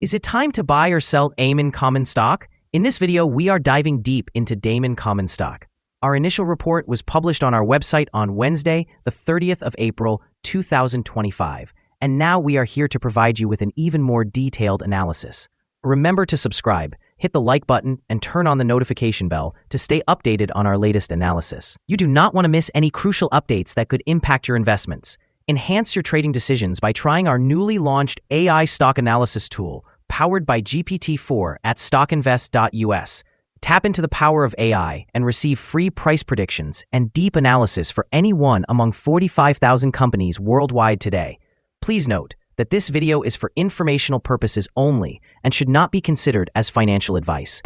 Is it time to buy or sell Damon common stock? In this video, we are diving deep into Damon common stock. Our initial report was published on our website on Wednesday, the 30th of April, 2025. And now we are here to provide you with an even more detailed analysis. Remember to subscribe, hit the like button, and turn on the notification bell to stay updated on our latest analysis. You do not want to miss any crucial updates that could impact your investments. Enhance your trading decisions by trying our newly launched AI stock analysis tool, powered by GPT-4 at StockInvest.us. Tap into the power of AI and receive free price predictions and deep analysis for any one among 45,000 companies worldwide today. Please note that this video is for informational purposes only and should not be considered as financial advice.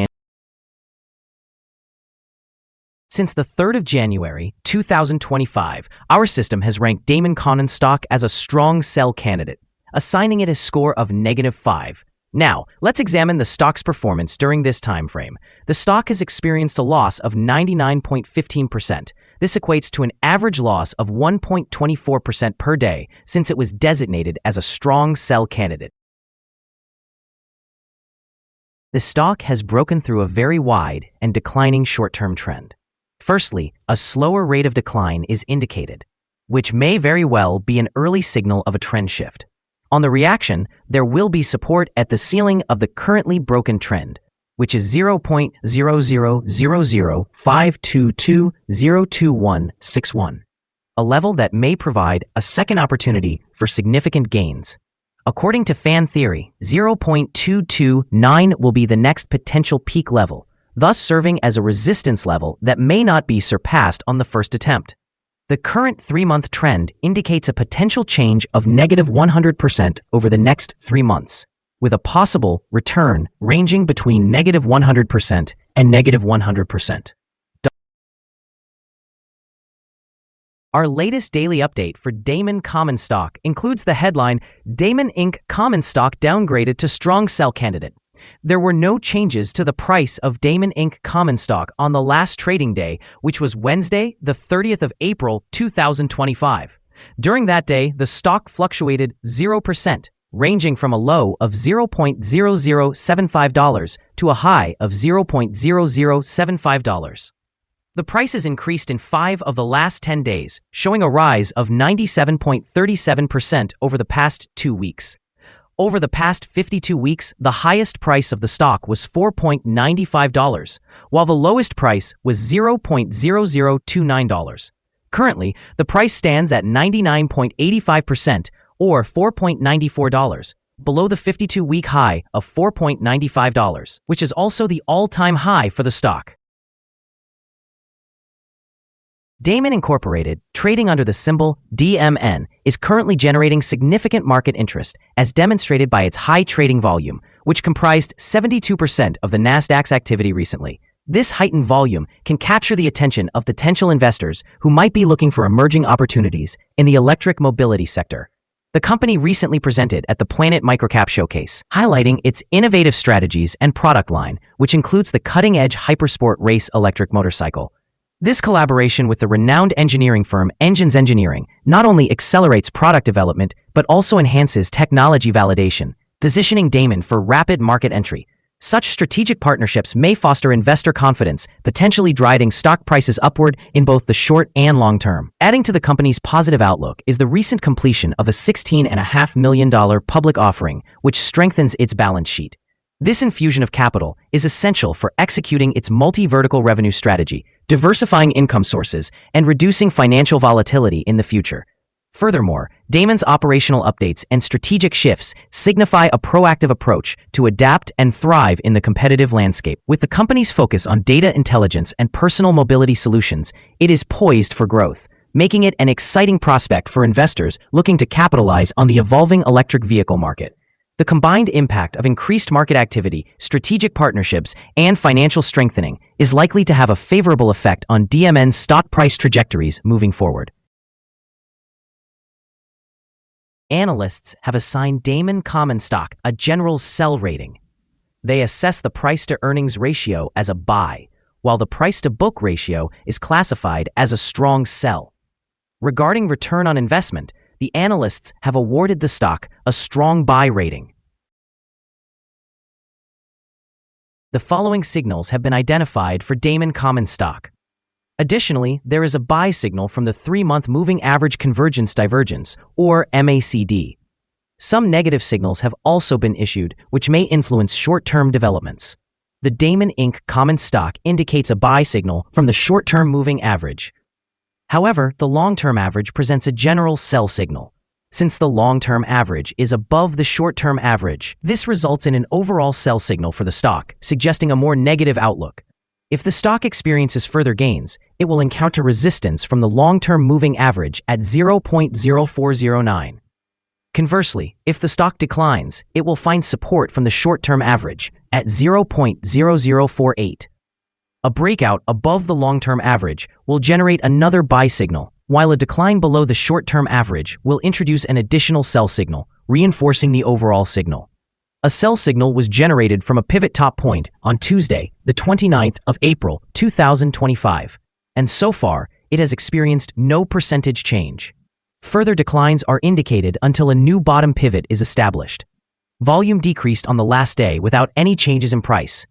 Since the 3rd of January, 2025, our system has ranked Damon common stock as a strong sell candidate, assigning it a score of -5. Now, let's examine the stock's performance during this time frame. The stock has experienced a loss of 99.15%. This equates to an average loss of 1.24% per day since it was designated as a strong sell candidate. The stock has broken through a very wide and declining short-term trend. Firstly, a slower rate of decline is indicated, which may very well be an early signal of a trend shift. On the reaction, there will be support at the ceiling of the currently broken trend, which is 0.0000522.02161, a level that may provide a second opportunity for significant gains. According to fan theory, 0.229 will be the next potential peak level, thus serving as a resistance level that may not be surpassed on the first attempt. The current 3-month trend indicates a potential change of -100% over the next 3 months, with a possible return ranging between -100% and -100%. Our latest daily update for Damon common stock includes the headline, Damon Inc. common stock downgraded to strong sell candidate. There were no changes to the price of Damon Inc. common stock on the last trading day, which was Wednesday, the 30th of April, 2025. During that day, the stock fluctuated 0%, ranging from a low of $0.0075 to a high of $0.0075. The prices increased in 5 of the last 10 days, showing a rise of 97.37% over the past 2 weeks. Over the past 52 weeks, the highest price of the stock was $4.95, while the lowest price was $0.0029. Currently, the price stands at 99.85%, or $4.94, below the 52-week high of $4.95, which is also the all-time high for the stock. Damon Incorporated, trading under the symbol DMN, is currently generating significant market interest, as demonstrated by its high trading volume, which comprised 72% of the Nasdaq's activity recently. This heightened volume can capture the attention of potential investors who might be looking for emerging opportunities in the electric mobility sector. The company recently presented at the Planet Microcap Showcase, highlighting its innovative strategies and product line, which includes the cutting-edge Hypersport race electric motorcycle. This collaboration with the renowned engineering firm Engines Engineering not only accelerates product development, but also enhances technology validation, positioning Damon for rapid market entry. Such strategic partnerships may foster investor confidence, potentially driving stock prices upward in both the short and long term. Adding to the company's positive outlook is the recent completion of a $16.5 million public offering, which strengthens its balance sheet. This infusion of capital is essential for executing its multi-vertical revenue strategy, diversifying income sources, and reducing financial volatility in the future. Furthermore, Damon's operational updates and strategic shifts signify a proactive approach to adapt and thrive in the competitive landscape. With the company's focus on data intelligence and personal mobility solutions, it is poised for growth, making it an exciting prospect for investors looking to capitalize on the evolving electric vehicle market. The combined impact of increased market activity, strategic partnerships, and financial strengthening is likely to have a favorable effect on DMN's stock price trajectories moving forward. Analysts have assigned Damon common stock a general sell rating. They assess the price-to-earnings ratio as a buy, while the price-to-book ratio is classified as a strong sell. Regarding return on investment, the analysts have awarded the stock a strong buy rating. the following signals have been identified for Damon common stock. Additionally, there is a buy signal from the 3-month moving average convergence divergence, or MACD. Some negative signals have also been issued, which may influence short-term developments. The Damon Inc. common stock indicates a buy signal from the short-term moving average. However, the long-term average presents a general sell signal. Since the long-term average is above the short-term average, this results in an overall sell signal for the stock, suggesting a more negative outlook. If the stock experiences further gains, it will encounter resistance from the long-term moving average at 0.0409. Conversely, if the stock declines, it will find support from the short-term average at 0.0048. A breakout above the long-term average will generate another buy signal, while a decline below the short-term average will introduce an additional sell signal, reinforcing the overall signal. A sell signal was generated from a pivot top point on Tuesday, the 29th of April, 2025, and so far, it has experienced no percentage change. Further declines are indicated until a new bottom pivot is established. Volume decreased on the last day without any changes in price.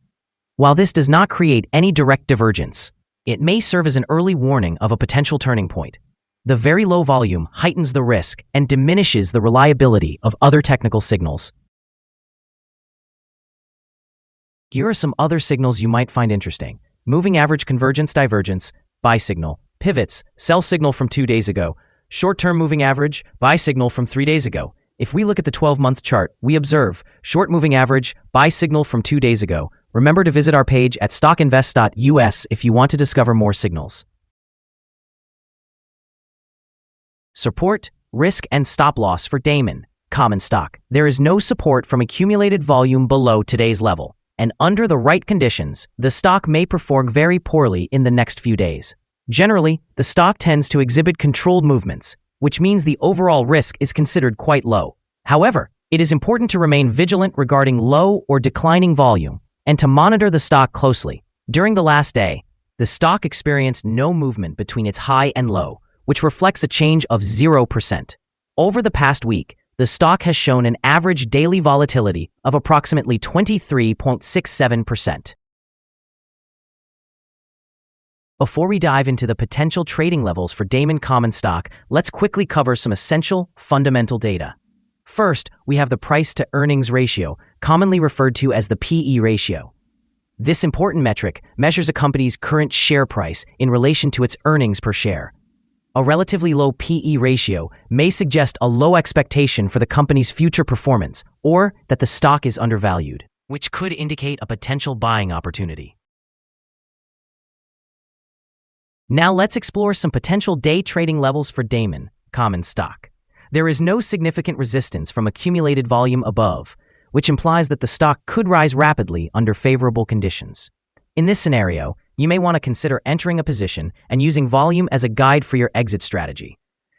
While this does not create any direct divergence, it may serve as an early warning of a potential turning point. The very low volume heightens the risk and diminishes the reliability of other technical signals. Here are some other signals you might find interesting. Moving average convergence divergence, buy signal, pivots, sell signal from 2 days ago, short-term moving average, buy signal from 3 days ago. If we look at the 12-month chart, we observe short moving average, buy signal from 2 days ago. Remember to visit our page at StockInvest.us if you want to discover more signals. Support, risk, and stop loss for Damon common stock. There is no support from accumulated volume below today's level, and under the right conditions, the stock may perform very poorly in the next few days. Generally, the stock tends to exhibit controlled movements, which means the overall risk is considered quite low. However, it is important to remain vigilant regarding low or declining volume and to monitor the stock closely. During the last day, the stock experienced no movement between its high and low, which reflects a change of 0%. Over the past week, the stock has shown an average daily volatility of approximately 23.67%. Before we dive into the potential trading levels for Damon common stock, let's quickly cover some essential, fundamental data. First, we have the price-to-earnings ratio, commonly referred to as the PE ratio. This important metric measures a company's current share price in relation to its earnings per share. A relatively low PE ratio may suggest a low expectation for the company's future performance or that the stock is undervalued, which could indicate a potential buying opportunity. Now let's explore some potential day trading levels for Damon common stock. There is no significant resistance from accumulated volume above, which implies that the stock could rise rapidly under favorable conditions. In this scenario, you may want to consider entering a position and using volume as a guide for your exit strategy.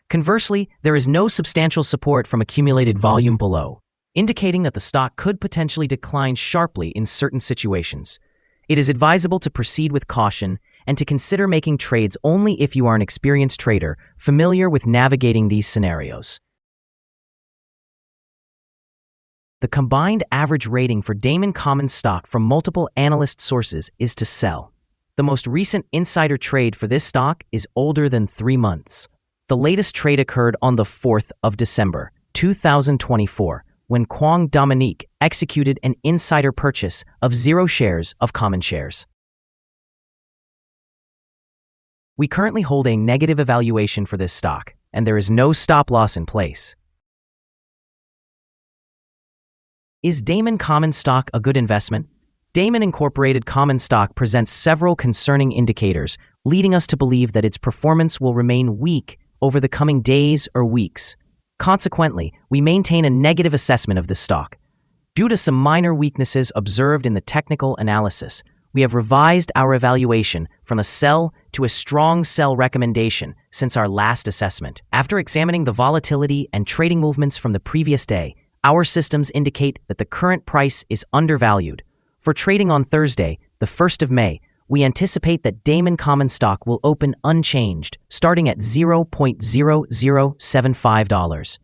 Conversely, there is no substantial support from accumulated volume below, indicating that the stock could potentially decline sharply in certain situations. It is advisable to proceed with caution and to consider making trades only if you are an experienced trader familiar with navigating these scenarios. The combined average rating for Damon common stock from multiple analyst sources is to sell. The most recent insider trade for this stock is older than 3 months. The latest trade occurred on the 4th of December, 2024, when Damon Inc. executed an insider purchase of 0 shares of common shares. We currently hold a negative evaluation for this stock, and there is no stop loss in place. Is Damon common stock a good investment? Damon Incorporated common stock presents several concerning indicators, leading us to believe that its performance will remain weak over the coming days or weeks. Consequently, we maintain a negative assessment of this stock. Due to some minor weaknesses observed in the technical analysis, we have revised our evaluation from a sell to a strong sell recommendation since our last assessment. After examining the volatility and trading movements from the previous day, our systems indicate that the current price is undervalued. For trading on Thursday, the 1st of May, we anticipate that Damon common stock will open unchanged, starting at $0.0075.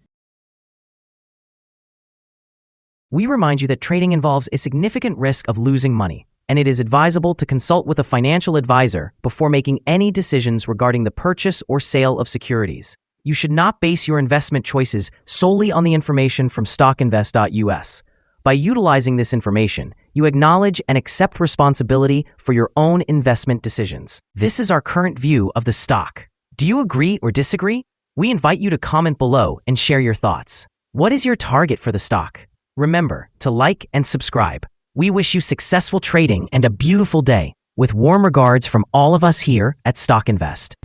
We remind you that trading involves a significant risk of losing money. and it is advisable to consult with a financial advisor before making any decisions regarding the purchase or sale of securities. You should not base your investment choices solely on the information from StockInvest.us. By utilizing this information, you acknowledge and accept responsibility for your own investment decisions. This is our current view of the stock. Do you agree or disagree? We invite you to comment below and share your thoughts. What is your target for the stock? Remember to like and subscribe. We wish you successful trading and a beautiful day. With warm regards from all of us here at StockInvest.